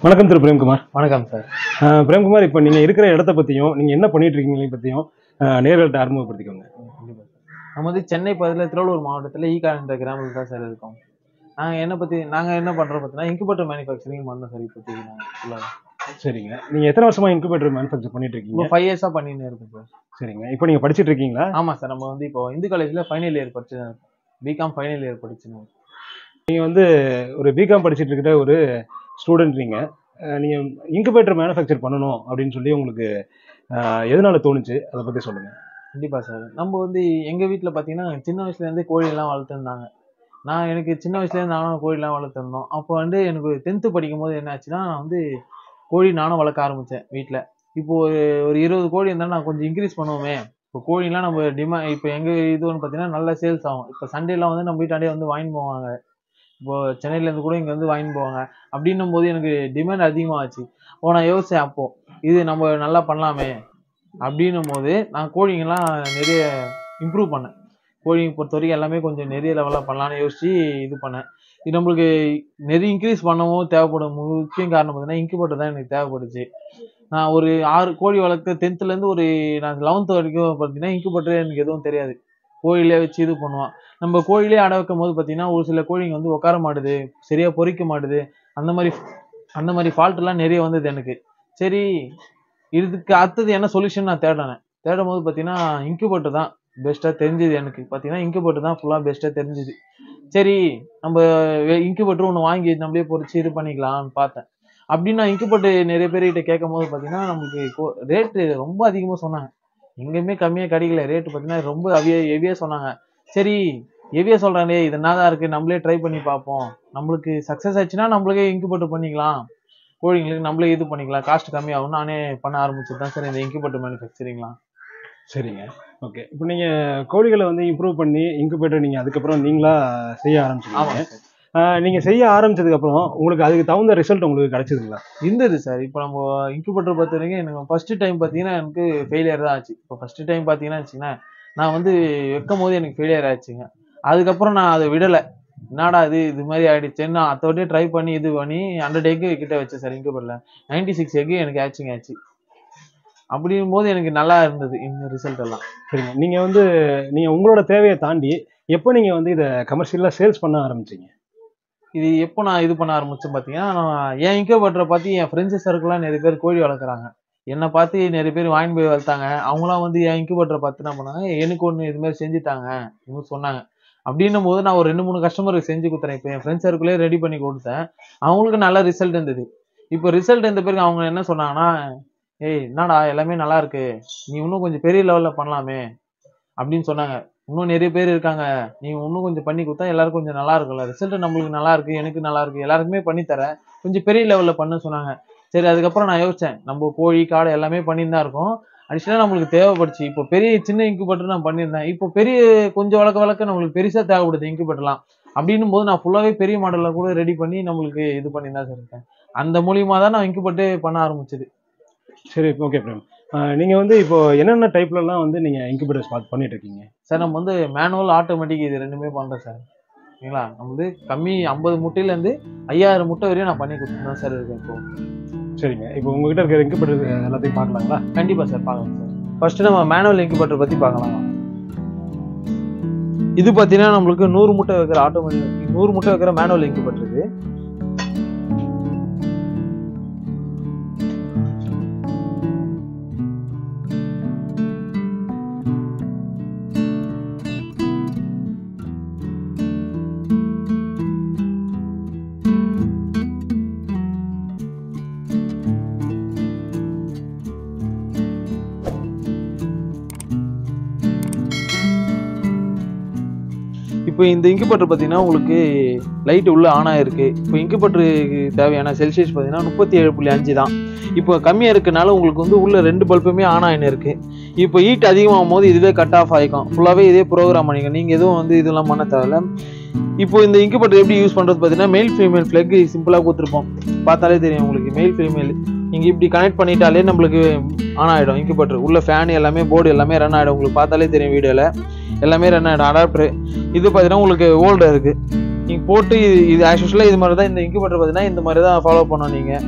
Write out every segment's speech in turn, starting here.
வணக்கம் திரு பிரேம்குமார். வணக்கம் சார். பிரேம்குமார், இப்போ நீங்கள் இருக்கிற இடத்த பற்றியும் நீங்கள் என்ன பண்ணிட்டு இருக்கீங்களே பற்றியும் நேர்கள்ட்ட அறிமுகப்படுத்திக்கோங்க. கண்டிப்பாக சார். நம்ம வந்து சென்னை பக்கத்தில் திருவள்ளூர் மாவட்டத்தில் ஈகான்ற கிராமத்தில் தான் சார் இருக்கோம். நாங்கள் என்ன பண்ணுறோம் பார்த்தீங்கன்னா இன்குபேட்டர் மேனுஃபேக்சரிங் பண்ணோம் சார். இப்போதைக்கு நாங்கள் ஃபுல்லாக. சரிங்க, நீங்கள் எத்தனை வருஷமாக இன்குபேட்டர் மேனுஃபேக்சர் பண்ணிட்டு இருக்கீங்க? 5 இயர்ஸாக பண்ணின்னு இருக்கோம் சார். சரிங்க, இப்போ நீங்கள் படிச்சுட்டு இருக்கீங்களா? ஆமாம் சார். நம்ம வந்து இப்போ இந்து காலேஜில் ஃபைனல் இயர் படிச்சு பிகாம் ஃபைனல் இயர் படிச்சுன்னு. நீங்கள் வந்து ஒரு பிகாம் படிச்சுட்டு இருக்கிற ஒரு ஸ்டூடெண்ட். நீங்கள் இன்குபேட்டர் மேனுஃபேக்சர் பண்ணணும் அப்படின்னு சொல்லி உங்களுக்கு எதனால தோணுச்சு, அதை பற்றி சொல்லுங்கள். கண்டிப்பாக சார். நம்ம வந்து எங்கள் வீட்டில் பார்த்தீங்கன்னா சின்ன வயசுலேருந்தே கோழியெல்லாம் வளர்த்துருந்தாங்க. எனக்கு சின்ன வயசுலேருந்து நானும் கோழிலாம் வளர்த்துருந்தோம். அப்போ வந்து எனக்கு 10th படிக்கும் போது என்ன ஆச்சுன்னா, நான் வந்து கோழி நானும் வளர்க்க ஆரம்பித்தேன் வீட்டில். இப்போ ஒரு 20 கோழி இருந்தாலும் நான் கொஞ்சம் இன்க்ரீஸ் பண்ணுவோமே. இப்போ கோழிலாம் நம்ம இப்போ எங்கள் இது ஒன்று பார்த்தீங்கன்னா நல்லா சேல்ஸ் ஆகும். இப்போ சண்டேலாம் வந்து நம்ம வீட்டாண்டே வந்து வாங்கிட்டு போவாங்க. இப்போ சென்னையிலேருந்து கூட இங்கே வந்து வாங்கிட்டு போவாங்க. அப்படின்னும் போது எனக்கு டிமாண்ட் அதிகமாகச்சு. நான் யோசித்தேன், அப்போது இது நம்ம நல்லா பண்ணலாமே அப்படின்னும் போது நான் கோழிங்கெல்லாம் நிறைய இம்ப்ரூவ் பண்ணேன். கோழிங்க பொறுத்த வரைக்கும் எல்லாமே கொஞ்சம் நிறைய லெவலாக பண்ணலான்னு யோசிச்சு இது பண்ணேன். இது நம்மளுக்கு நிறைய இன்க்ரீஸ் பண்ணவும் தேவைப்படும் முக்கிய காரணம் பார்த்தீங்கன்னா இன்குபேட்டர் தான் எனக்கு தேவைப்படுச்சு. நான் ஒரு 6 கோழி வளர்க்க 10th ஒரு நான் 11th வரைக்கும் பார்த்தீங்கன்னா இன்குபேட்டர் எனக்கு எதுவும் தெரியாது. கோழிலே வச்சு இது பண்ணுவான். நம்ம கோழிலே அடை வைக்கும் போது பார்த்தீங்கன்னா ஒரு சில கோழிங்க வந்து உட்கார மாட்டுது, சரியாக பொறிக்க மாட்டுது. அந்த மாதிரி ஃபால்ட்டெல்லாம் நிறைய வந்தது எனக்கு. சரி, இதுக்கு அடுத்தது என்ன சொல்யூஷன் நான் தேடினேன். தேடும் போது பார்த்தீங்கன்னா இன்குபேட்டர் தான் பெஸ்ட்டாக தெரிஞ்சுது. எனக்கு பார்த்தீங்கன்னா இன்குபேட்டர் தான் ஃபுல்லாக பெஸ்ட்டாக தெரிஞ்சுது. சரி, நம்ம இன்குபேட்டர் ஒன்று வாங்கி நம்மளே பொறிச்சு இது பண்ணிக்கலாம்னு பார்த்தேன். அப்படின்னு நான் இன்குபேட்டர் நிறைய பேர்கிட்ட கேட்கும் போது பார்த்தீங்கன்னா நம்மளுக்கு ரேட்டு ரொம்ப அதிகமாக சொன்னாங்க. எங்கேயுமே கம்மியாக கிடைக்கல. ரேட்டு பார்த்தீங்கன்னா ரொம்ப ஹெவியாக சொன்னாங்க. சரி, ஹெவியாக சொல்கிறாங்களே, இது என்னதான் இருக்குது, நம்மளே ட்ரை பண்ணி பார்ப்போம். நம்மளுக்கு சக்ஸஸ் ஆச்சுன்னா நம்மளுக்கே இன்குபேட்டர் பண்ணிக்கலாம். கோழிங்களுக்கு நம்மளே இது பண்ணிக்கலாம், காஸ்ட் கம்மியாகும். நானே பண்ண ஆரம்பிச்சது தான் சார் இந்த இன்குபேட்டர் மேனுஃபேக்சரிங்லாம். சரிங்க, ஓகே. இப்போ நீங்கள் கோழிகளை வந்து இம்ப்ரூவ் பண்ணி இன்குபேட்டர் நீங்கள் அதுக்கப்புறம் நீங்களா செய்ய ஆரம்பிச்சிருக்கீங்க. நீங்கள் செய்ய ஆரம்பிச்சதுக்கப்புறம் உங்களுக்கு அதுக்கு தகுந்த ரிசல்ட் உங்களுக்கு கிடைச்சதுங்களா? இருந்தது சார். இப்போ நம்ம இன்குபேட்டர் பொறுத்த வரைக்கும் எனக்கு ஃபர்ஸ்ட் டைம் பார்த்தீங்கன்னா எனக்கு ஃபெயிலியர் தான் ஆச்சு. இப்போ ஃபர்ஸ்ட் டைம் பார்த்தீங்கன்னா வச்சுக்கோங்களேன், நான் வந்து வைக்கும் போது எனக்கு ஃபெயிலியர் ஆச்சுங்க. அதுக்கப்புறம் நான் அதை விடலை. என்னடா இது மாதிரி ஆயிடுச்சுன்னு நான் அதோடய ட்ரை பண்ணி இது பண்ணி 100 எக்கு கிட்ட வச்சேன் சார். இன்குபேட்டரில் 96 எக்கு எனக்கு ஆச்சு. அப்படிங்கும் போது எனக்கு நல்லா இருந்தது இந்த ரிசல்ட் எல்லாம். சரிங்க, நீங்கள் உங்களோட தேவையை தாண்டி எப்போ நீங்கள் வந்து இதை கமர்ஷியலாக சேல்ஸ் பண்ண ஆரம்பிச்சிங்க? இது எப்போ நான் இது பண்ண ஆரம்பிச்சேன் பார்த்தீங்கன்னா, நான் என் இன்குபேட்டரை பார்த்து என் ஃப்ரெண்ட்ஸு சர்க்கிளாக நிறைய பேர் கோழி வளர்க்குறாங்க. என்னை பார்த்து நிறைய பேர் வாங்கி போய் வளர்த்தாங்க. அவங்களாம் வந்து என் இன்குபேட்டரை பார்த்து என்ன பண்ணாங்க, எனக்கு ஒன்று இதுமாதிரி செஞ்சுட்டாங்க இவங்க சொன்னாங்க. அப்படின்னும் போது நான் ஒரு 2-3 கஸ்டமருக்கு செஞ்சு கொடுத்தேன். இப்போ என் ஃப்ரெண்ட்ஸ் சர்க்கிளே ரெடி பண்ணி கொடுத்தேன். அவங்களுக்கு நல்ல ரிசல்ட் இருந்தது. இப்போ ரிசல்ட் இருந்த பிறகு அவங்க என்ன சொன்னாங்கன்னா, ஏய் என்னடா எல்லாமே நல்லா இருக்கு, நீ இன்னும் கொஞ்சம் பெரிய லெவலில் பண்ணலாமே அப்படின்னு சொன்னாங்க. இன்னும் நிறைய பேர் இருக்காங்க, நீ இன்னும் கொஞ்சம் பண்ணி கொடுத்தா எல்லாருக்கும் கொஞ்சம் நல்லா இருக்கும்ல, ரிசல்ட் நம்மளுக்கு நல்லா இருக்கு, எனக்கு நல்லா இருக்கு, எல்லாருக்குமே பண்ணி தரேன், கொஞ்சம் பெரிய லெவலில் பண்ண சொன்னாங்க. சரி, அதுக்கப்புறம் நான் யோசிச்சேன், நம்ம கோழி காடை எல்லாமே பண்ணிட்டு தான் இருக்கோம். அடிஷனலாக நம்மளுக்கு தேவைப்படுச்சு. இப்போ சின்ன இன்குபேட்டர் நான் பண்ணியிருந்தேன். இப்போ கொஞ்சம் வளர்க்க நம்மளுக்கு பெருசாக தேவைப்படுது இன்குபேட்டர்லாம். அப்படின்னும் போது நான் ஃபுல்லாகவே பெரிய மாடலில் கூட ரெடி பண்ணி நம்மளுக்கு இது பண்ணி தான் சார் இருக்கேன். அந்த மூலியமாக தான் நான் இன்குபேட்டர் பண்ண ஆரம்பிச்சது. சரி, ஓகே பிரேம். நீங்கள் வந்து இப்போ என்னென்ன டைப்லலாம் வந்து நீங்கள் இன்குபேட்டர்ஸ் பண்ணிட்டு இருக்கீங்க சார்? நம்ம வந்து மேனுவல், ஆட்டோமேட்டிக் இது ரெண்டுமே பண்ணுறேன் சார். ஓகேங்களா? நம்ம வந்து கம்மி 50 முட்டையிலேருந்து 5000 முட்டை வரையும் நான் பண்ணி கொடுத்துட்டு தான் சார் இருக்கேன் இப்போ. சரிங்க, இப்போ உங்ககிட்ட இருக்கிற இன்குபேட்டர் எல்லாத்தையும் பார்க்கலாங்களா? கண்டிப்பாக சார், பார்க்கலாம் சார். ஃபர்ஸ்ட் நம்ம மேனுவல் இன்குபேட்டர் பற்றி பார்க்கலாம். இது பார்த்தீங்கன்னா நம்மளுக்கு 100 முட்டை வைக்கிற ஆட்டோமேட்டிக் 100 முட்டை வைக்கிற மேனுவல் இன்குபேட்டர் இது. இப்போ இந்த இன்குபேட்டர் பார்த்தீங்கன்னா உங்களுக்கு லைட் உள்ள ஆன் ஆயிருக்கு. இப்போ இன்குபேட்டருக்கு தேவையான செல்சியஸ் பார்த்தீங்கன்னா 37.5 தான். இப்போ கம்மியாக இருக்கனால உங்களுக்கு வந்து உள்ள 2 பல்புமே ஆன் ஆகின்னு இருக்கு. இப்போ ஹீட் அதிகமாகும் போது இதுவே கட் ஆஃப் ஆகிக்கும். ஃபுல்லாகவே இதே ப்ரோக்ராம் பண்ணிங்க, நீங்கள் எதுவும் வந்து இதெல்லாம் பண்ண தேவையில்ல. இப்போ இந்த இன்குபேட்டர் எப்படி யூஸ் பண்ணுறது பார்த்தீங்கன்னா, மெயில் ஃபீமேல் ஃப்ளக் சிம்பிளாக கொடுத்துருப்போம். பார்த்தாலே தெரியும் உங்களுக்கு மெயில் ஃபீமேல். நீங்கள் இப்படி கனெக்ட் பண்ணிட்டாலே நம்மளுக்கு ஆன் ஆகிடும் இன்குபேட்டர். உள்ள ஃபேன் எல்லாமே போர்டு எல்லாமே ரன் ஆகிடும். உங்களுக்கு பார்த்தாலே தெரியும் வீடியோவில் எல்லாமே ரன் ஆகிடும். அடாப்டர் இது பார்த்தீங்கன்னா உங்களுக்கு ஓல்டர் இருக்குது. நீங்கள் போட்டு இது ஆக்சுவலாக இது மாதிரி தான் இந்த இன்குபேட்டர் பார்த்தீங்கன்னா இந்த மாதிரி தான் ஃபாலோ பண்ணணும். நீங்கள்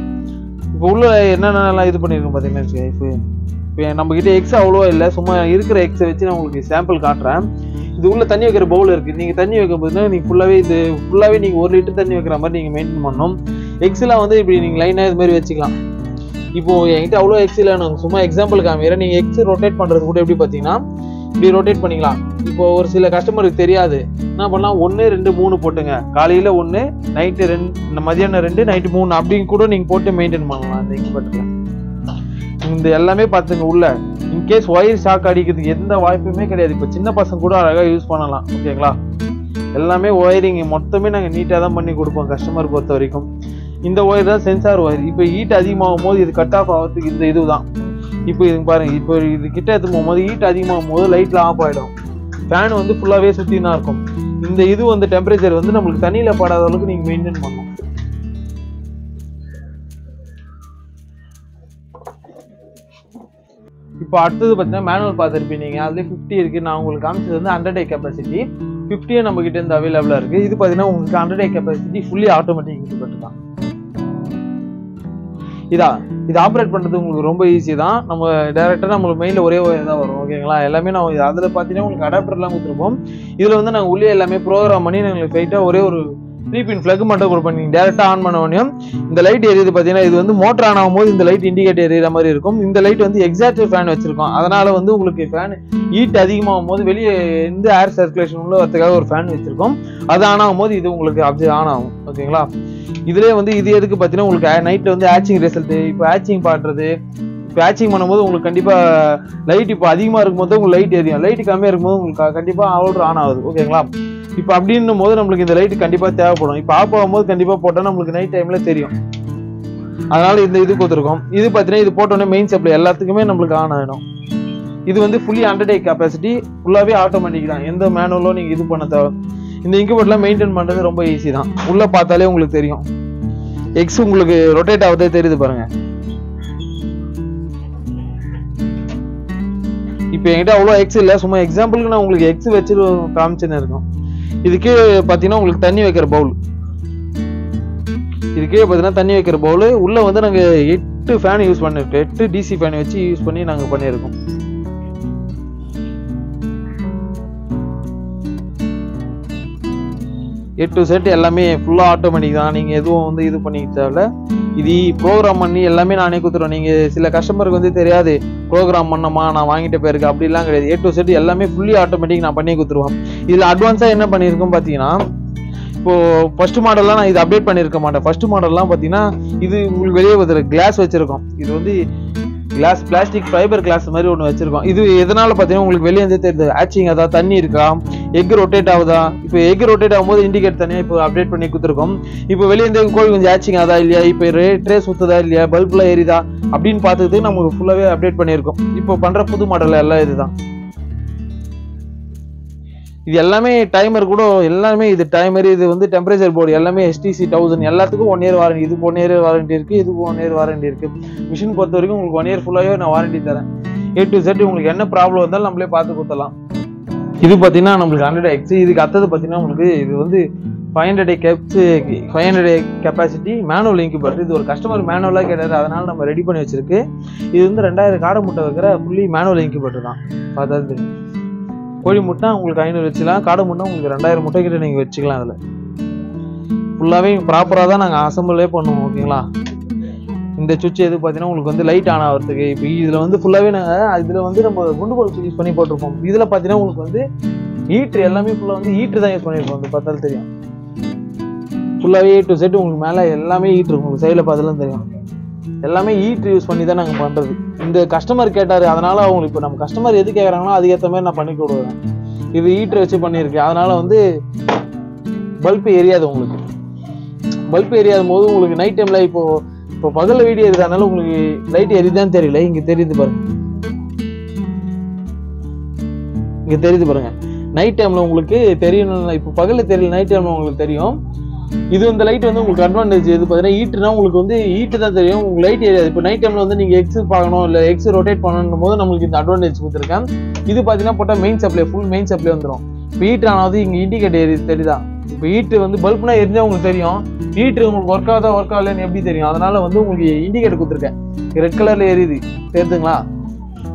இப்போ உள்ள என்னென்னலாம் இது பண்ணியிருக்கோம் பார்த்தீங்கன்னா, இப்போ நம்மக்கிட்ட எக்ஸ் அவ்வளோவா இல்லை, சும்மா இருக்கிற எக்ஸை வச்சு நான் உங்களுக்கு சாம்பிள் காட்டுறேன். இது உள்ள தண்ணி வைக்கிற பவுல் இருக்குது. நீங்கள் தண்ணி வைக்கும் போதுன்னா நீங்கள் ஃபுல்லாகவே நீங்கள் 1 லிட்டர் தண்ணி வைக்கிற மாதிரி நீங்கள் மெயின்டைன் பண்ணணும். எக்ஸ்லாம் வந்து இப்படி நீங்கள் லைனாக இது மாதிரி வச்சுக்கலாம். இப்போது என்கிட்ட அவ்வளோ எக்ஸ் இல்லை, நான் சும்மா எக்ஸாம்பிள் காமிக்கிறேன். நீங்கள் எக்ஸ் ரொட்டேட் பண்ணுறது கூட எப்படி பார்த்தீங்கன்னா இப்படி ரொட்டேட் பண்ணிக்கலாம். இப்போ ஒரு சில கஸ்டமருக்கு தெரியாது, என்ன பண்ணலாம், 1 2 3 போட்டுங்க. காலையில் 1, நைட்டு 2, மதியானம் 2, நைட்டு 3 அப்படின்னு கூட நீங்கள் போட்டு மெயின்டைன் பண்ணலாம் அந்த இன்குபேட்டரில். இந்த எல்லாமே பார்த்துங்க உள்ள இன்கேஸ் ஒயர் ஷாக் அடிக்கிறதுக்கு எந்த வாய்ப்புமே கிடையாது. இப்போ சின்ன பசங்க கூட அழகாக யூஸ் பண்ணலாம். ஓகேங்களா? எல்லாமே ஒயரிங் மொத்தமே நாங்கள் நீட்டாக தான் பண்ணி கொடுப்போம் கஸ்டமர் பொறுத்த வரைக்கும். இந்த ஒயர் தான் சென்சார் ஒயர். இப்போ ஹீட் அதிகமாகும் போது இது கட் ஆஃப் ஆகிறதுக்கு இந்த இது தான். இப்போ இது பாருங்க, இப்போ இது கிட்ட எடுத்து போகும்போது ஹீட் அதிகமாகும் போது லைட்ல ஆஃப் ஆகிடும். ஃபேன் வந்து ஃபுல்லாகவே சுற்றி தான் இருக்கும். இந்த இது வந்து டெம்பரேச்சர் வந்து நம்மளுக்கு தண்ணியில் படாத அளவுக்கு நீங்கள் மெயின்டைன் பண்ணணும். இப்போ அடுத்தது பார்த்தீங்கன்னா மேனுவல் பார்த்துருப்பீங்க. நீங்கள் அதுலேயே 50 இருக்குது. நான் உங்களுக்கு காமிச்சது வந்து 100 கெப்பாசிட்டி. 50 நம்ம கிட்ட இருந்து அவைலபிளாக இருக்குது. இது பார்த்தீங்கன்னா உங்களுக்கு 100 கெப்பாசிட்டி ஃபுல்லி ஆட்டோமேட்டிக் இன்குபேட்டர் தான். இது ஆப்ரேட் பண்ணுறது உங்களுக்கு ரொம்ப ஈஸி தான். நம்ம டேரெக்டாக நம்மளுக்கு மெயினில் ஒரே தான் வரும். ஓகேங்களா? எல்லாமே நான் அதில் பார்த்தீங்கன்னா உங்களுக்கு அடாப்டர்லாம் கொடுத்துருப்போம். இதில் வந்து நாங்கள் உள்ளே எல்லாமே ப்ரோக்ராம் பண்ணி நாங்கள் ஸ்ட்ரைட்டாக ஒரே ஒரு 3 பின் ஃப்ளக் மட்டும் கொடுப்போம். நீங்கள் டேரெக்டாக ஆன் பண்ண உடனே இந்த லைட் எரியுது பார்த்தீங்கன்னா, இது வந்து மோட்டர் ஆன் ஆகும்போது இந்த லைட் இண்டிகேட்டர் எரியிற மாதிரி இருக்கும். இந்த லைட் வந்து எக்ஸாக்ட் ஃபேன் வச்சிருக்கோம். அதனால வந்து உங்களுக்கு ஃபேன் ஹீட் அதிகமாகும் போது வெளியே இருந்து ஏர் சர்க்குலேஷன் உள்ள வரதுக்காக ஒரு ஃபேன் வச்சிருக்கோம். அது ஆன் ஆகும் போது இது உங்களுக்கு ஆன் ஆகும். ஓகேங்களா? இதுலேயே வந்து இது எதுக்கு பார்த்தீங்கன்னா உங்களுக்கு நைட்டில் வந்து ஆச்சிங் ரிசல்ட்டு, இப்போ ஆச்சிங் பண்ணுறது, இப்போ ஆச்சிங் பண்ணும்போது உங்களுக்கு கண்டிப்பாக லைட் இப்போ அதிகமாக இருக்கும்போது உங்களுக்கு லைட் எரியும், லைட் கம்மியாக இருக்கும்போது உங்களுக்கு கண்டிப்பாக ஆல்ரெடி ஆன் ஆகுது. ஓகேங்களா? இப்போ அப்படின்னும் போது நம்மளுக்கு இந்த லைட் கண்டிப்பாக தேவைப்படும். இப்போ ஆஃப் ஆகும்போது கண்டிப்பாக போட்டால் நம்மளுக்கு நைட் டைமில் தெரியும். அதனால இந்த இது கொடுத்துருக்கோம். இது பார்த்தீங்கன்னா இது போட்டோன்னே மெயின் சப்ளை எல்லாத்துக்குமே நம்மளுக்கு ஆன் ஆகிடும். இது வந்து ஃபுல்லி 100 கெப்பாசிட்டி, ஃபுல்லாகவே ஆட்டோமேட்டிக் தான். எந்த மேனுவலும் நீங்கள் இது பண்ண தேவை. இந்த இன்குபேட்டர்லாம் மெயின்டைன் பண்ணுறது ரொம்ப ஈஸி தான். உள்ளே பார்த்தாலே உங்களுக்கு தெரியும். எக்ஸ் உங்களுக்கு ரொட்டேட் ஆகுதே தெரியுது பாருங்க. இப்போ என்கிட்ட அவ்வளோ எக்ஸ் இல்லை, சும்மா எக்ஸாம்பிளுக்கு நான் உங்களுக்கு எக்ஸ் வச்சு காமிச்சுன்னு இருக்கும். இதுக்கு பார்த்தீங்கன்னா உங்களுக்கு தண்ணி வைக்கிற பவுல், இதுக்கே பார்த்தீங்கன்னா தண்ணி வைக்கிற பவுல். உள்ளே வந்து நாங்கள் 8 ஃபேன் யூஸ் பண்ணியிருக்கோம். 8 டிசி ஃபேன் வச்சு யூஸ் பண்ணி நாங்கள் பண்ணியிருக்கோம். A to Z எல்லாமே ஃபுல்லாக ஆட்டோமேட்டிக் தான். நீங்கள் எதுவும் வந்து இது பண்ணிக்க தேவையில்ல. இது ப்ரோக்ராம் பண்ணி எல்லாமே நானே கொடுத்துருவேன். நீங்கள் சில கஸ்டமருக்கு வந்து தெரியாது, ப்ரோக்ராம் பண்ணமா நான் வாங்கிட்டு போயிருக்கேன் அப்படிலாம் கிடையாது. A to Z எல்லாமே ஃபுல்லி ஆட்டோமேட்டிக் நான் பண்ணி கொடுத்துருவேன். இதில் அட்வான்ஸாக என்ன பண்ணியிருக்கோம் பார்த்தீங்கன்னா, இப்போது ஃபர்ஸ்ட் மாடல்லாம் நான் இது அப்டேட் பண்ணியிருக்க மாட்டேன். ஃபர்ஸ்ட் மாடல்லாம் பார்த்தீங்கன்னா இது உங்களுக்கு வெளியே ஒரு கிளாஸ் வச்சுருக்கோம். இது வந்து கிளாஸ் பிளாஸ்டிக் ஃபைபர் கிளாஸ் மாதிரி ஒன்று வச்சிருக்கோம். இது எதனால பார்த்தீங்கன்னா உங்களுக்கு வெளியே வந்து தெரியுது ஆச்சிங் அதா தண்ணி இருக்கா, எக் ரொட்டேட் ஆகுதா. இப்போ எக் ரொட்டேட் ஆகும்போது இண்டிகேட் தனியாக இப்போ அப்டேட் பண்ணி கொடுத்துருக்கோம். இப்போ வெளியே இருந்து கோழி கொஞ்சம் ஆச்சிங் ஆதா இல்லையா, இப்போ ட்ரே சுத்துதா இல்லையா, பல்ப்லாம் எரியுதா அப்படின்னு பார்த்துட்டு நமக்கு ஃபுல்லாகவே அப்டேட் பண்ணியிருக்கோம். இப்போ பண்ணுற புது மாடல் எல்லாம் இதுதான். இது எல்லாமே டைமர் கூட எல்லாமே இது டைமர், இது வந்து டெம்பரேச்சர் போர்டு எல்லாமே STC 1000 எல்லாத்துக்கும் 1 இயர் வாரண்டி. இதுக்கு 1 இயர் வாரண்டி இருக்குது, இதுக்கு 1 இயர் வாரண்டி இருக்குது. மிஷின் பொறுத்த வரைக்கும் உங்களுக்கு 1 இயர் ஃபுல்லாகவே நான் வாரண்டி தரேன். A to Z உங்களுக்கு என்ன ப்ராப்ளம் வந்தாலும் நம்மளே பார்த்து கொடுத்துடலாம். இது பார்த்தீங்கன்னா நம்மளுக்கு 100X. இதுக்கு அடுத்தது பார்த்தீங்கன்னா உங்களுக்கு இது வந்து 500 கெப்பாசிட்டி மேனுவல் இன்குபேட்டர். இது ஒரு கஸ்டமர் மேனுவலாக கேட்டார், அதனால நம்ம ரெடி பண்ணி வச்சிருக்கு. இது வந்து 2000 காடை முட்டை வைக்கிற ஃபுல்லி மேனுவல் இன்குபேட்டர் தான். பார்த்தா தெரியும். கோழி முட்டை உங்களுக்கு 500 வச்சுக்கலாம், காடை முட்டை உங்களுக்கு 2000 முட்டை கிட்ட நீங்கள் வச்சுக்கலாம். அதில் ஃபுல்லாகவே ப்ராப்பராக தான் நாங்கள் அசம்பிளே பண்ணுவோம். ஓகேங்களா? இந்த சுவிட்ச் எது பார்த்தீங்கன்னா உங்களுக்கு வந்து லைட் ஆன் ஆகிறதுக்கு. இப்போ இதில் வந்து ஃபுல்லாகவே நாங்கள் இதில் வந்து நம்ம குண்டு பல்ப் யூஸ் பண்ணி போட்டிருப்போம். இதில் பார்த்தீங்கன்னா உங்களுக்கு வந்து ஹீட்ரு எல்லாமே ஃபுல்லாக வந்து ஹீட்ரு தான் யூஸ் பண்ணியிருப்போம். வந்து பார்த்தாலும் தெரியும் ஃபுல்லாகவே A to Z உங்களுக்கு மேலே எல்லாமே ஹீட்ரு, உங்களுக்கு சைடில் பார்த்தாலும் தெரியும். எல்லாமே ஹீட்ரு யூஸ் பண்ணி தான் நாங்கள் பண்ணுறது. இந்த கஸ்டமர் கேட்டார், அதனால் அவங்களுக்கு இப்போ நம்ம கஸ்டமர் எது கேட்குறாங்களோ அதுக்கேற்ற மாதிரி நான் பண்ணி கொடுக்குறேன். இது ஹீட்ரு வச்சு பண்ணியிருக்கேன். அதனால் வந்து பல்ப் எரியாது. உங்களுக்கு பல்ப் எரியாத போது உங்களுக்கு நைட் டைமில் இப்போ பகலில் வீடியோ எரியாதனால உங்களுக்கு லைட் எரியுதான்னு தெரியல. இங்கே தெரியுது பாருங்க, இங்கே தெரியுது பாருங்க. நைட் டைமில் உங்களுக்கு தெரியணும். இப்போ பகலில் தெரியல, நைட் டைமில் உங்களுக்கு தெரியும். இது இந்த லைட் வந்து உங்களுக்கு அட்வான்டேஜ் எது பார்த்தீங்கன்னா ஹீட்னா உங்களுக்கு வந்து ஹீட்டு தான் தெரியும், உங்களுக்கு லைட் எரியாது. இப்போ நைட் டைமில் வந்து நீங்கள் எக்ஸ் பார்க்கணும் இல்லை எக்ஸ் ரொட்டேட் பண்ணணும் போது நம்மளுக்கு இந்த அட்வான்டேஜ் கொடுத்துருக்கேன். இது பார்த்தீங்கன்னா போட்டால் main supply full main supply வந்துடும். இப்போ ஹீட் ஆனாவது இங்கே இண்டிகேட்டர் தெரியுதா, இப்போ ஹீட்டு வந்து பல்ப்னா எரிஞ்சா உங்களுக்கு தெரியும், ஹீட்ரு உங்களுக்கு ஒர்க் ஆகலன்னு எப்படி தெரியும்? அதனால வந்து உங்களுக்கு இண்டிகேட்டர் கொடுத்துருக்கேன், ரெட் கலர்ல எரியுது தெரியுதுங்களா?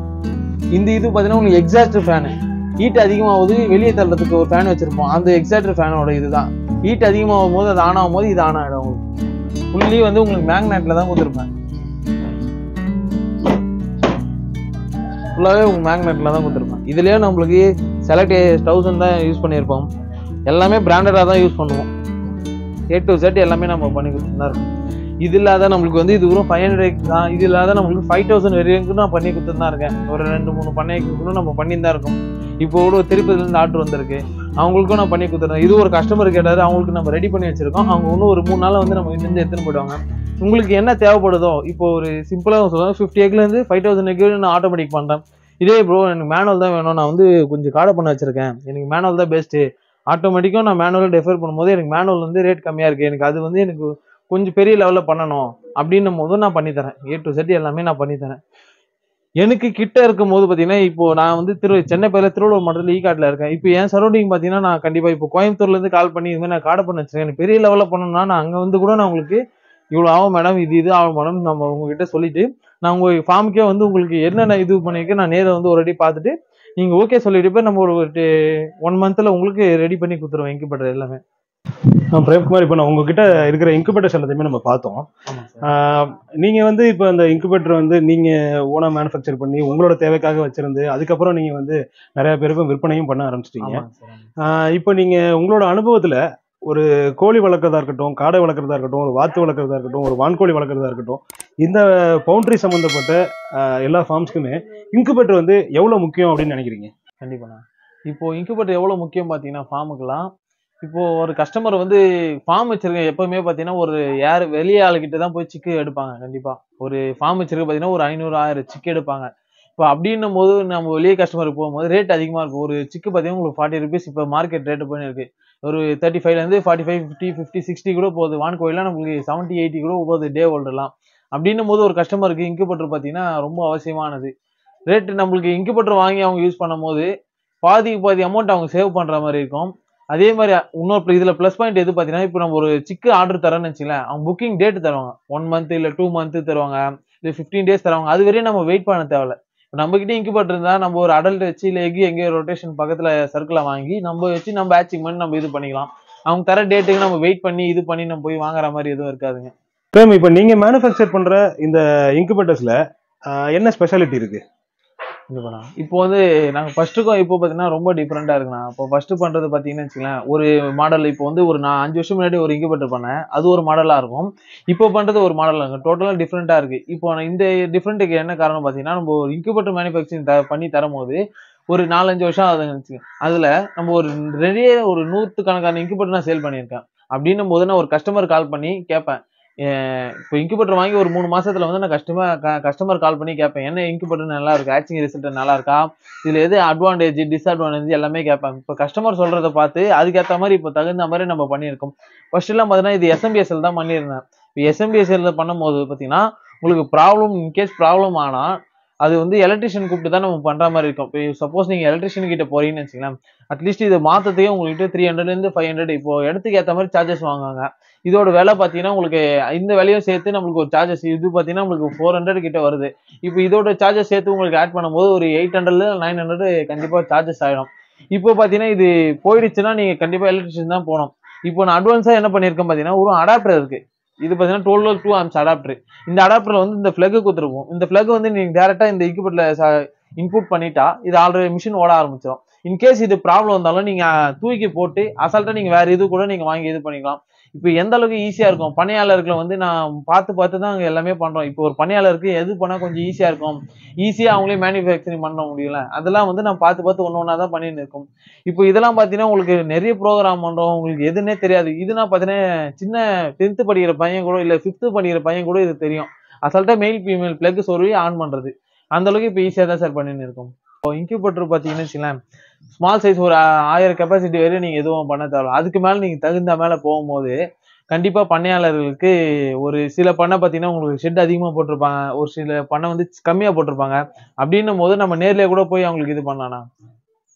இந்த இது பார்த்தீங்கன்னா உங்களுக்கு எக்ஸாஸ்டர் ஃபேனு. ஹீட் அதிகமாகுது வெளியே தள்ளுறதுக்கு ஒரு ஃபேன் வச்சிருப்போம், அந்த எக்ஸாஸ்டர் ஃபேனோட இதுதான். ஹீட் அதிகமாகும் போது அது ஆன் ஆகும் போது இது ஆன் ஆகிடும். உங்களுக்கு ஃபுல்லி வந்து உங்களுக்கு மேக்னெட்ல தான் கொடுத்துருப்பேன், ஃபுல்லாகவே உங்களுக்கு மேக்னெட்ல தான் கொடுத்துருப்பேன். இதுலேயே நம்மளுக்கு செலக்ட் 1000 தான் யூஸ் பண்ணியிருப்போம், எல்லாமே பிராண்டடாக தான் யூஸ் பண்ணுவோம். A to Z எல்லாமே நம்ம பண்ணி கொடுத்துட்டு தான் இருக்கோம். இது இல்லாத நம்மளுக்கு வந்து இது வெறும் 500 தான், இது இல்லாத நம்மளுக்கு 5000 வரைக்கும் நான் பண்ணி கொடுத்துட்டு தான் இருக்கேன். ஒரு 2-3 பண்ணைக்கு கூட நம்ம பண்ணிட்டு தான் இருக்கோம். இப்போ கூட திருப்பதிலேருந்து ஆர்டர் வந்திருக்கு, அவங்களுக்கும் நான் பண்ணி கொடுத்துருந்தேன். இது ஒரு கஸ்டமர் கேட்டாரு, அவங்களுக்கு நம்ம ரெடி பண்ணி வச்சிருக்கோம். அவங்க இன்னும் ஒரு 3 நாள் வந்து நம்ம இருந்து எடுத்துன்னு போயிடுவாங்க. உங்களுக்கு என்ன தேவைப்படுதோ, இப்போ ஒரு சிம்பிளாக சொல்லுவாங்க, 50 எக்லேருந்து 5000 எக் நான் ஆட்டோமேட்டிக் பண்ணுறேன். இதே ப்ரோ எனக்கு மேனுவல் தான் வேணும், நான் வந்து கொஞ்சம் காடை பண்ண வச்சிருக்கேன், எனக்கு மேனுவல் தான் பெஸ்ட்டு. ஆட்டோமேட்டிக்காக நான் மேனுவல் டெஃபர் பண்ணும்போது எனக்கு மேனுவல் வந்து ரேட் கம்மியாக இருக்குது, எனக்கு அது வந்து எனக்கு கொஞ்சம் பெரிய லெவலில் பண்ணணும் அப்படின்னும் போது நான் பண்ணித்தரேன். A to Z எல்லாமே நான் பண்ணித்தரேன். எனக்கு கிட்ட இருக்கும் போது பார்த்தீங்கன்னா, இப்போ நான் வந்து சென்னை பக்கத்தில் திருவள்ளூர் மாவட்டத்தில் ஈகாட்டில் இருக்கேன். இப்போ என் சரௌண்டிங் பார்த்தீங்கன்னா, நான் கண்டிப்பாக இப்போ கோயம்புத்தூர்லேருந்து கால் பண்ணி இது மாதிரி நான் காடை பண்ண வச்சிருக்கேன், எனக்கு பெரிய லெவலில் பண்ணணும்னா நான் அங்கே வந்து கூட நான் உங்களுக்கு இவ்வளோ ஆகும் மேடம், இது ஆகும் மேடம் நம்ம உங்ககிட்ட சொல்லிட்டு நான் உங்கள் ஃபார்முக்கே வந்து உங்களுக்கு என்னென்ன இது பண்ணியிருக்கேன் நான் நேரில் வந்து ஒரு வாட்டி பார்த்துட்டு நீங்கள் ஓகே சொல்லிட்டு போய் நம்ம ஒரு 1 மந்த்தில் உங்களுக்கு ரெடி பண்ணி கொடுத்துருவோம் இன்குபேட்டர் எல்லாமே. பிரேம்குமார், இப்போ நான் உங்ககிட்ட இருக்கிற இன்குபேட்டர்ஸ் எல்லாத்தையுமே நம்ம பார்த்தோம். நீங்க வந்து இப்போ அந்த இன்குபேட்டர் வந்து நீங்க ஓனா மேனுஃபேக்சர் பண்ணி உங்களோட தேவைக்காக வச்சிருந்து அதுக்கப்புறம் நீங்க வந்து நிறைய பேருக்கும் விற்பனையும் பண்ண ஆரம்பிச்சிட்டீங்க. இப்போ நீங்க உங்களோட அனுபவத்துல ஒரு கோழி வளர்க்கறதா இருக்கட்டும், காடை வளர்க்கறதா இருக்கட்டும், ஒரு வாத்து வளர்க்கறதா இருக்கட்டும், ஒரு வான்கோழி வளர்க்கறதா இருக்கட்டும், இந்த பவுண்டரி சம்பந்தப்பட்ட எல்லா ஃபார்ம்ஸ்க்குமே இன்குபேட்டர் வந்து எவ்வளவு முக்கியம் அப்படின்னு நினைக்கிறீங்க? கண்டிப்பாண்ணா. இப்போ இன்குபேட்டர் எவ்வளவு முக்கியம் பார்த்தீங்கன்னா, ஃபார்முக்கெல்லாம் இப்போ ஒரு கஸ்டமர் வந்து ஃபார்ம் வச்சிருக்க எப்பவுமே பார்த்தீங்கன்னா ஒரு வெளியே ஆளுகிட்ட தான் போய் சிக்கு எடுப்பாங்க. கண்டிப்பா ஒரு ஃபார்ம் வச்சிருக்க பார்த்தீங்கன்னா ஒரு 500-1000 சிக்கு எடுப்பாங்க. இப்போ அப்படின்னும் போது நம்ம வெளியே கஸ்டமருக்கு போகும்போது ரேட் அதிகமாக இருக்கும். ஒரு சிக்கு பார்த்தீங்கன்னா உங்களுக்கு 40 ருபீஸ் இப்போ மார்க்கெட் ரேட்டு போயின்னு இருக்கு. ஒரு 35லேருந்து 45, 50, 50, 60 கூட போகுது. வான்கோழிலாம் நமக்கு 70, 80 கூட போகுது டே ஹோல்டர்லாம். அப்படின்னும் போது ஒரு கஸ்டமருக்கு இன்குபேட்டர் பார்த்தீங்கன்னா ரொம்ப அவசியமானது. ரேட்டு நம்மளுக்கு இன்குபேட்டர் வாங்கி அவங்க யூஸ் பண்ணும் போது பாதிக்கு பாதி அமௌண்ட் அவங்க சேவ் பண்ற மாதிரி இருக்கும். அதே மாதிரி இன்னொரு இதுல பிளஸ் பாயிண்ட் எது பார்த்தீங்கன்னா, இப்போ நம்ம ஒரு சிக்கு ஆர்டர் தரோன்னு வச்சுங்களேன், அவங்க புக்கிங் டேட் தருவாங்க. 1 மந்த் இல்ல 2 மந்த் தருவாங்க, இல்லை 15 டேஸ் தருவாங்க. அது வரையும் நம்ம வெயிட் பண்ண தேவையில்ல. இப்போ நம்ம கிட்ட இன்குபேட்டர் இருந்தா நம்ம ஒரு அடல்ட் வச்சு இல்லை எக் எங்கேயோ ரொட்டேஷன் பக்கத்துல சர்க்கிளை வாங்கி நம்ம வச்சு நம்ம பேட்சிங் பண்ணி நம்ம இது பண்ணிக்கலாம். அவங்க தர டேட்டுக்கு நம்ம வெயிட் பண்ணி இது பண்ணி நம்ம போய் வாங்குற மாதிரி எதுவும் இருக்காதுங்க. இப்போ நீங்க மேனுஃபேக்சர் பண்ற இந்த இன்குபேட்டர்ஸ்ல என்ன ஸ்பெஷாலிட்டி இருக்கு? இப்போ வந்து நாங்கள் ஃபர்ஸ்ட்டுக்கும் இப்போ பார்த்தீங்கன்னா ரொம்ப டிஃப்ரெண்டாக இருக்குண்ணா. இப்போ ஃபர்ஸ்ட் பண்ணுறது பார்த்தீங்கன்னு வச்சுக்கலாம், ஒரு மாடல் இப்போ வந்து ஒரு நான் 5 வருஷம் முன்னாடி ஒரு இன்குபேட்டர் பண்ணேன், அது ஒரு மாடலாக இருக்கும். இப்போ பண்ணுறது ஒரு மாடலாக இருக்கும், டோட்டலாக டிஃப்ரெண்ட்டாக இருக்குது. இப்போ இந்த டிஃப்ரெண்ட்டுக்கு என்ன காரணம் பார்த்தீங்கன்னா, நம்ம ஒரு இன்குபேட்டர் மேனுஃபேக்சரிங் பண்ணி தரும்போது ஒரு 4-5 வருஷம் ஆகுதுன்னு வச்சுக்கோங்க. அதில் நம்ம ஒரு நிறைய ஒரு 100கணக்கான இன்குபேட்டர் நான் சேல் பண்ணியிருக்கேன். அப்படின்னும் போது நான் ஒரு கஸ்டமர் கால் பண்ணி கேட்பேன். இப்போ இன்குபேட்டர் வாங்கி ஒரு 3 மாசத்துல வந்து நான் கஸ்டமர் கால் பண்ணி கேட்பேன், என்ன இன்குபேட்டர் நல்லா இருக்கு, ஆக்சிங் ரிசல்ட் நல்லா இருக்கா, இதுல எது அட்வான்டேஜ் டிஸ்அட்வான்டேஜ் எல்லாமே கேட்பேன். இப்போ கஸ்டமர் சொல்றதை பார்த்து அதுக்கேற்ற மாதிரி இப்போ தகுந்த மாதிரி நம்ம பண்ணியிருக்கோம். ஃபர்ஸ்ட் எல்லாம் பார்த்தீங்கன்னா இது SMBSL தான் பண்ணியிருந்தேன். இப்போ SMBSL பண்ணும்போது பார்த்தீங்கன்னா உங்களுக்கு ப்ராப்ளம் இன்கேஸ் ப்ராப்ளம் ஆனா அது வந்து எலக்ட்ரிஷியன் கூப்பிட்டு தான் நம்ம பண்ற மாதிரி இருக்கும். இப்போ சப்போஸ் நீங்க எலக்ட்ரிஷியன் கிட்ட போறீங்கன்னு வச்சுக்கலாம், அட்லீஸ்ட் இதை மாத்தத்தையும் உங்களுக்கு 300லேருந்து 500 இப்போ இடத்துக்கு ஏற்ற மாதிரி சார்ஜஸ் வாங்குவாங்க. இதோட விலை பார்த்தீங்கன்னா உங்களுக்கு இந்த விலையும் சேர்த்து நம்மளுக்கு ஒரு சார்ஜஸ் இது பார்த்தீங்கன்னா உங்களுக்கு 400 கிட்ட வருது. இப்போ இதோட சார்ஜஸ் சேர்த்து உங்களுக்கு ஆட் பண்ணும்போது ஒரு 800 900 கண்டிப்பா சார்ஜஸ் ஆயிடும். இப்போ பார்த்தீங்கன்னா இது போயிடுச்சுன்னா நீங்க கண்டிப்பா எலக்ட்ரிஷியன் தான் போகணும். இப்போ நான் அட்வான்ஸா என்ன பண்ணியிருக்கேன் பார்த்தீங்கன்னா ஒரு அடாப்டர் இருக்கு. இது பார்த்தீங்கன்னா 12 amps அடாப்டர். இந்த அடாப்டர்ல வந்து இந்த பிளக் கொடுத்துருக்கும். இந்த பிளக் வந்து நீங்க டைரக்டா இந்த இன்குபேட்டர்ல இன்புட் பண்ணிட்டா இது ஆல்ரெடி மிஷின் ஓட ஆரம்பிச்சிடும். இன்கேஸ் இது ப்ராப்ளம் வந்தாலும் நீங்க தூக்கி போட்டு அசால்ட்டா நீங்க வேற இது கூட நீங்க வாங்கி இது பண்ணிக்கலாம். இப்போ எந்த அளவுக்கு ஈஸியா இருக்கும், பணியாளர்களை வந்து நான் பார்த்து தான் அங்க எல்லாமே பண்றோம். இப்போ ஒரு பணியாளருக்கு எது பண்ணா கொஞ்சம் ஈஸியா இருக்கும், ஈஸியா அவங்களே மேனுஃபேக்சரிங் பண்ண முடியல, அதெல்லாம் வந்து நான் பார்த்து ஒன்னொன்னா தான் பண்ணிட்டு இருக்கோம். இப்போ இதெல்லாம் பார்த்தீங்கன்னா உங்களுக்கு நிறைய ப்ரோக்ராம் பண்றோம், உங்களுக்கு எதுன்னே தெரியாது. இதுனா பார்த்தீங்கன்னா சின்ன 10th படிக்கிற பையன் கூட இல்ல 5th படிக்கிற பையன் கூட இது தெரியும். அசால்ட்டா மெயில் ஃபீமேல் பிளக் சொருவி ஆன் பண்றது, அந்த அளவுக்கு இப்போ ஈஸியா தான் சார் பண்ணிட்டு இருக்கோம். இப்போ இன்குபேட்டர் பார்த்தீங்கன்னு வச்சுக்கலாம், ஸ்மால் சைஸ் ஒரு 1000 கெப்பாசிட்டி வரையும் நீங்க எதுவும் பண்ண தேவை. அதுக்கு மேல நீங்க தகுந்த மேல போகும்போது கண்டிப்பா பண்ணையாளர்களுக்கு ஒரு சில பண்ணை பார்த்தீங்கன்னா உங்களுக்கு ஷெட் அதிகமா போட்டிருப்பாங்க, ஒரு சில பண்ணை வந்து கம்மியா போட்டிருப்பாங்க. அப்படின்னும் போது நம்ம நேர்லயே கூட போய் அவங்களுக்கு இது பண்ணலாம்.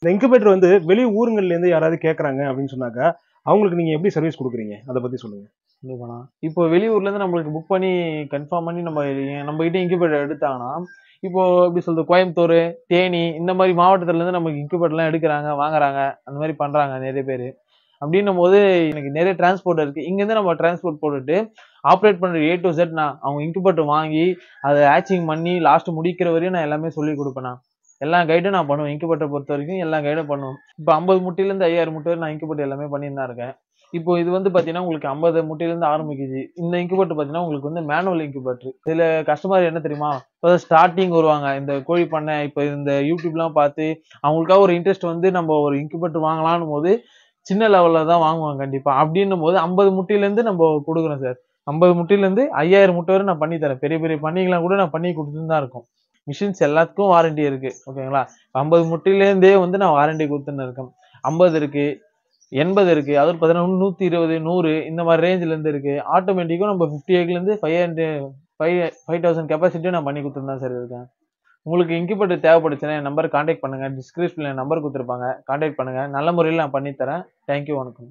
இந்த இன்குபேட்டர் வந்து வெளி ஊருங்கள்ல இருந்து யாராவது கேட்கறாங்க அப்படின்னு சொன்னாக்கா அவங்களுக்கு நீங்க எப்படி சர்வீஸ் கொடுக்குறீங்க, அதை பத்தி சொல்லுங்க. கண்டிப்பாண்ணா. இப்போ வெளியூர்ல இருந்து நம்மளுக்கு புக் பண்ணி கன்ஃபார்ம் பண்ணி நம்ம கிட்ட இன்குபேட்டர் எடுத்தாங்கன்னா, இப்போ எப்படி சொல்றது, கோயம்புத்தூர், தேனி இந்த மாதிரி மாவட்டத்துல இருந்து நமக்கு இன்குபேட்டர்லாம் எடுக்குறாங்க, வாங்குறாங்க. அந்த மாதிரி பண்றாங்க நிறைய பேரு. அப்படின்னும் போது எனக்கு நிறைய டிரான்ஸ்போர்ட் இருக்கு. இங்க இருந்து நம்ம டிரான்ஸ்போர்ட் போட்டுட்டு ஆப்ரேட் பண்ற A to Z நான் அவங்க இன்குபேட்டர் வாங்கி அதை ஹேட்சிங் பண்ணி லாஸ்ட் முடிக்கிற வரையும் நான் எல்லாமே சொல்லி கொடுப்பேன். எல்லா கைடும் நான் பண்ணுவேன். இன்குபேட்டர் பொறுத்த வரைக்கும் எல்லா கைடும் பண்ணுவேன். இப்போ 50 முட்டையில இருந்து 5000 முட்டை வரை நான் இன்குபேட்டர் எல்லாமே பண்ணிட்டு தான் இருக்கேன். இப்போ இது வந்து பாத்தீங்கன்னா உங்களுக்கு 50 முட்டையில இருந்து ஆரம்பிக்குது. இந்த இன்குபேட்டர் பாத்தீங்கன்னா உங்களுக்கு வந்து மேனுவல் இன்குபேட்டர். இதுல கஸ்டமர் என்ன தெரியுமா, ஸ்டார்டிங் வருவாங்க இந்த கோழி பண்ணை, இப்ப இந்த யூடியூப்லாம் பார்த்து அவங்களுக்காக ஒரு இன்ட்ரெஸ்ட் வந்து நம்ம ஒரு இன்குபேட்டர் வாங்கலாம்னு போது சின்ன லெவல்ல தான் வாங்குவாங்க கண்டிப்பா. அப்படின்னும் போது 50 முட்டையில இருந்து நம்ம கொடுக்குறோம் சார். 50 முட்டையில இருந்து 5000 முட்டை வரை நான் பண்ணி தரேன். பெரிய பெரிய பண்ணைகள்லாம் கூட நான் பண்ணி கொடுத்துட்டு தான் இருக்கோம். மிஷின்ஸ் எல்லாத்துக்கும் வாரண்டி இருக்கு. ஓகேங்களா? 50 முட்டையில இருந்தே வந்து நான் வாரண்டி கொடுத்துன்னு இருக்கேன். 50 இருக்கு, 80 இருக்கு, அதாவது பார்த்தீங்கன்னா 120, 100 இந்த மாதிரி ரேஞ்சில இருந்து இருக்கு. ஆட்டோமேட்டிக்கும் நம்ம 50 எக்ல இருந்து 5000 கெப்பாசிட்டியும் நான் பண்ணி கொடுத்துட்டு தான் சார் இருக்கேன். உங்களுக்கு இன்குபேட்டர் தேவைப்படுச்சுன்னா என் நம்பர் கான்டாக்ட் பண்ணுங்க. டிஸ்கிரிப்ஷன்ல என் நம்பர் கொடுத்துருப்பாங்க. கான்டாக்ட் பண்ணுங்க. நல்ல முறையில் நான் பண்ணி தரேன். தேங்க்யூ, வணக்கம்.